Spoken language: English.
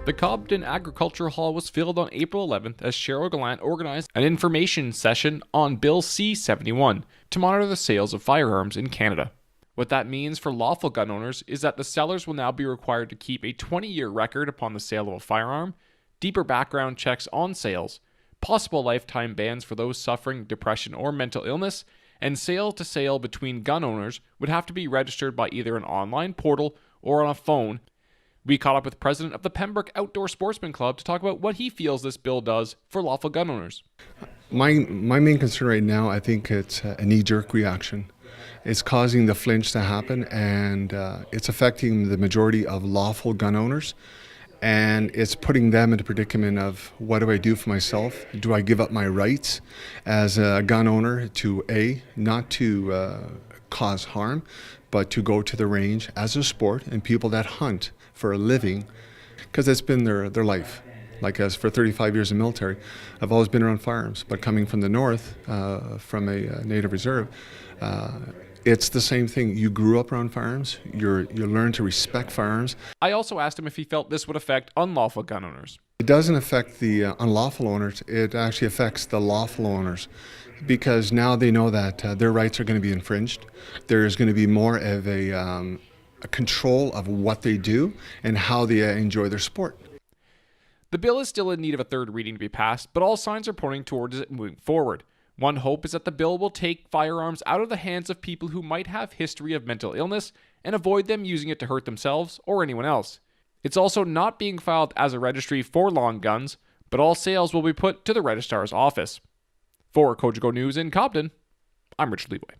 The Cobden Agricultural Hall was filled on April 11th as Cheryl Gallant organized an information session on Bill C-71 to monitor the sales of firearms in Canada. What that means for lawful gun owners is that the sellers will now be required to keep a 20-year record upon the sale of a firearm, deeper background checks on sales, possible lifetime bans for those suffering depression or mental illness, and sale to sale between gun owners would have to be registered by either an online portal or on a phone. We caught up with president of the Pembroke Outdoor Sportsman Club to talk about what he feels this bill does for lawful gun owners. My main concern right now, I think it's a knee-jerk reaction. It's causing the flinch to happen, and it's affecting the majority of lawful gun owners. And it's putting them in a predicament of, what do I do for myself? Do I give up my rights as a gun owner to not to cause harm, but to go to the range as a sport, and people that hunt for a living, because it's been their life. Like us, for 35 years in the military, I've always been around firearms, but coming from the north, from a native reserve, it's the same thing. You grew up around firearms, you learn to respect firearms. I also asked him if he felt this would affect unlawful gun owners. It doesn't affect the unlawful owners, it actually affects the lawful owners, because now they know that their rights are going to be infringed. There's going to be more of a control of what they do and how they enjoy their sport. The bill is still in need of a third reading to be passed, but all signs are pointing towards it moving forward. One hope is that the bill will take firearms out of the hands of people who might have history of mental illness and avoid them using it to hurt themselves or anyone else. It's also not being filed as a registry for long guns, but all sales will be put to the registrar's office. For Cogeco News in Cobden, I'm Richard Leeway.